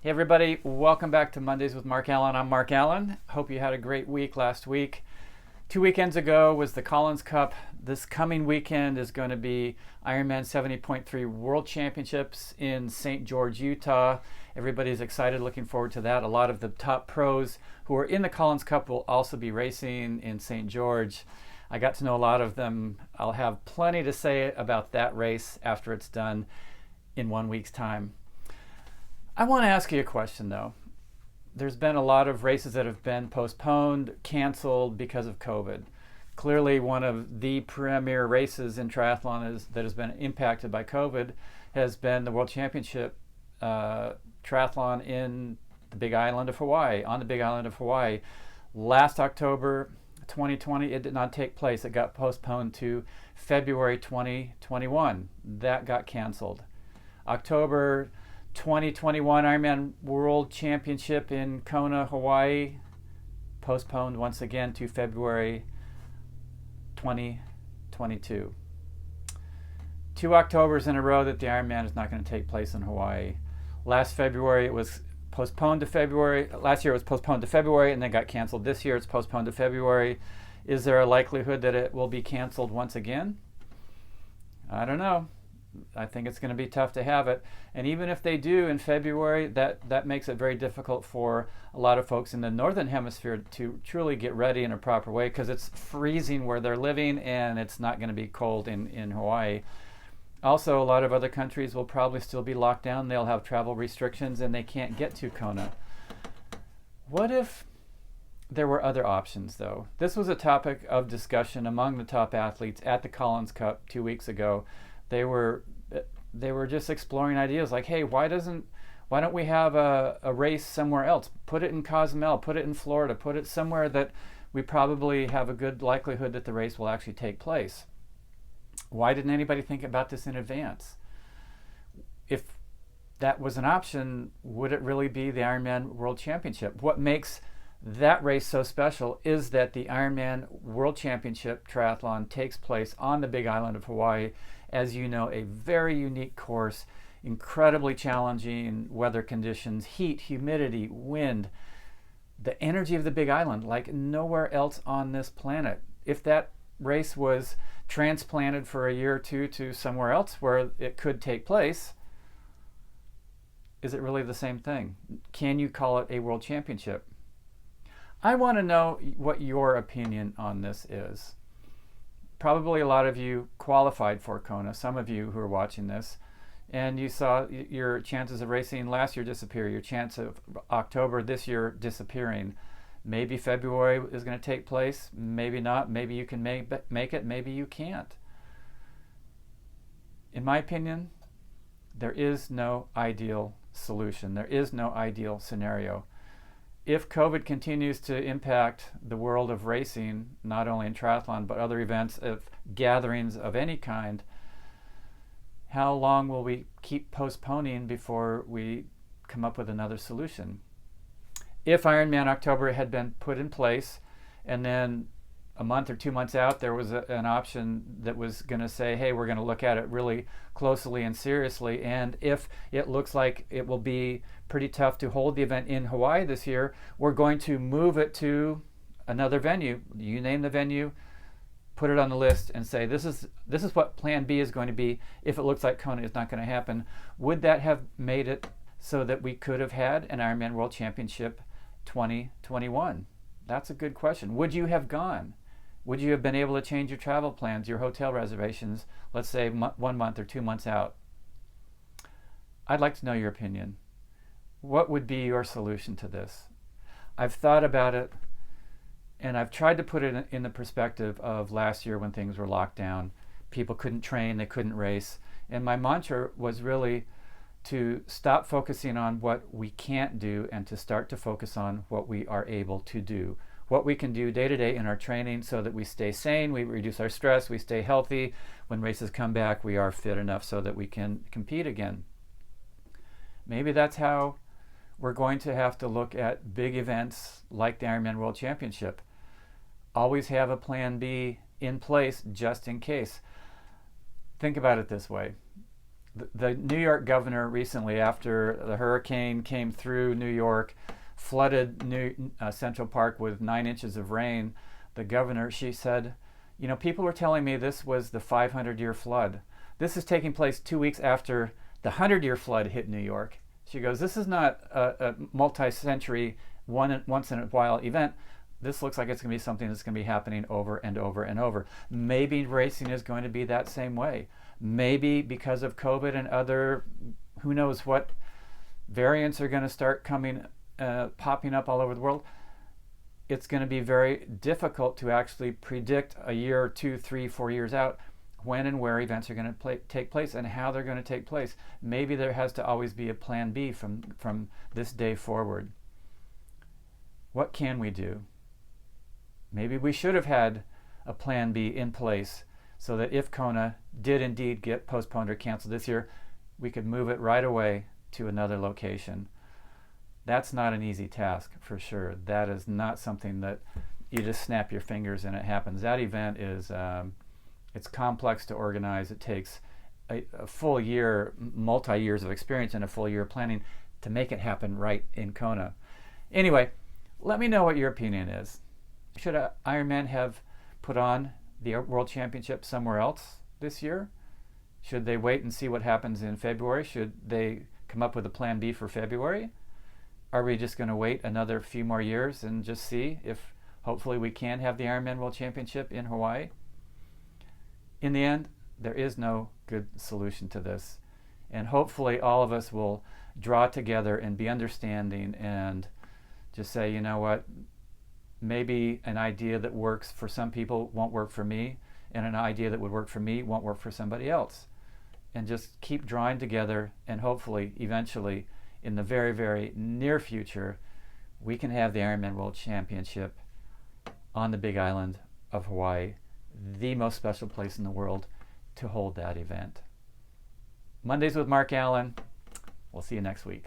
Hey everybody, welcome back to Mondays with Mark Allen. I'm Mark Allen. Hope you had a great week last week. 2 weekends ago was the Collins Cup. This coming weekend is going to be Ironman 70.3 World Championships in St. George, Utah. Everybody's excited, looking forward to that. A lot of the top pros who are in the Collins Cup will also be racing in St. George. I got to know a lot of them. I'll have plenty to say about that race after it's done in 1 week's time. I want to ask you a question though. There's been a lot of races that have been postponed, canceled because of COVID. Clearly, one of the premier races in triathlon that has been impacted by COVID has been the World Championship triathlon in the Big Island of Hawaii, on the Big Island of Hawaii. Last October 2020, it did not take place. It got postponed to February 2021. That got canceled. October 2021 Ironman World Championship in Kona, Hawaii, postponed once again to February 2022. 2 Octobers in a row that the Ironman is not going to take place in Hawaii. Last February it was postponed to February. Last year it was postponed to February and then got canceled. This year it's postponed to February. Is there a likelihood that it will be canceled once again? I don't know. I think it's going to be tough to have it. And even if they do in February, that makes it very difficult for a lot of folks in the Northern Hemisphere to truly get ready in a proper way, because it's freezing where they're living and it's not going to be cold in Hawaii. Also, a lot of other countries will probably still be locked down. They'll have travel restrictions and they can't get to Kona. What if there were other options though? This was a topic of discussion among the top athletes at the Collins Cup 2 weeks ago. They were just exploring ideas like, hey, why don't we have a race somewhere else? Put it in Cozumel, put it in Florida, put it somewhere that we probably have a good likelihood that the race will actually take place. Why didn't anybody think about this in advance? If that was an option, would it really be the Ironman World Championship? What makes that race so special is that the Ironman World Championship triathlon takes place on the Big Island of Hawaii. As you know, a very unique course, incredibly challenging weather conditions, heat, humidity, wind, the energy of the Big Island like nowhere else on this planet. If that race was transplanted for a year or two to somewhere else where it could take place, is it really the same thing? Can you call it a world championship? I want to know what your opinion on this is. Probably a lot of you qualified for Kona, some of you who are watching this, and you saw your chances of racing last year disappear, your chance of October this year disappearing. Maybe February is going to take place, maybe not, maybe you can make it, maybe you can't. In my opinion, there is no ideal solution. There is no ideal scenario. If COVID continues to impact the world of racing, not only in triathlon, but other events of gatherings of any kind, how long will we keep postponing before we come up with another solution? If Ironman October had been put in place and then a month or 2 months out there was an option that was going to say, hey, we're going to look at it really closely and seriously, and if it looks like it will be pretty tough to hold the event in Hawaii this year, we're going to move it to another venue. You name the venue, put it on the list and say this is what plan B is going to be if it looks like Kona is not going to happen. Would that have made it so that we could have had an Ironman World Championship 2021? That's a good question. Would you have gone? Would you have been able to change your travel plans, your hotel reservations, let's say 1 month or 2 months out? I'd like to know your opinion. What would be your solution to this? I've thought about it, and I've tried to put it in the perspective of last year when things were locked down. People couldn't train, they couldn't race. And my mantra was really to stop focusing on what we can't do and to start to focus on what we are able to do. What we can do day to day in our training so that we stay sane, we reduce our stress, we stay healthy. When races come back, we are fit enough so that we can compete again. Maybe that's how we're going to have to look at big events like the Ironman World Championship. Always have a plan B in place just in case. Think about it this way. The New York governor recently, after the hurricane came through New York, flooded Central Park with 9 inches of rain, the governor, she said, you know, people were telling me this was the 500-year flood. This is taking place 2 weeks after the 100-year flood hit New York. She goes, this is not a multi-century, once in a while event. This looks like it's going to be something that's going to be happening over and over and over. Maybe racing is going to be that same way. Maybe because of COVID and other, who knows what variants are going to start popping up all over the world, it's going to be very difficult to actually predict a year, 2, 3, 4 years out when and where events are going to take place and how they're going to take place. Maybe there has to always be a plan B from this day forward. What can we do? Maybe we should have had a plan B in place so that if Kona did indeed get postponed or canceled this year, we could move it right away to another location. That's not an easy task, for sure. That is not something that you just snap your fingers and it happens. That event is, it's complex to organize. It takes a full year, multi-years of experience and a full year of planning to make it happen right in Kona. Anyway, let me know what your opinion is. Should Ironman have put on the World Championship somewhere else this year? Should they wait and see what happens in February? Should they come up with a plan B for February? Are we just going to wait another few more years and just see if hopefully we can have the Ironman World Championship in Hawaii? In the end, there is no good solution to this. And hopefully all of us will draw together and be understanding and just say, you know what, maybe an idea that works for some people won't work for me, and an idea that would work for me won't work for somebody else. And just keep drawing together, and hopefully, eventually, in the very, very near future, we can have the Ironman World Championship on the Big Island of Hawaii, the most special place in the world to hold that event. Mondays with Mark Allen. We'll see you next week.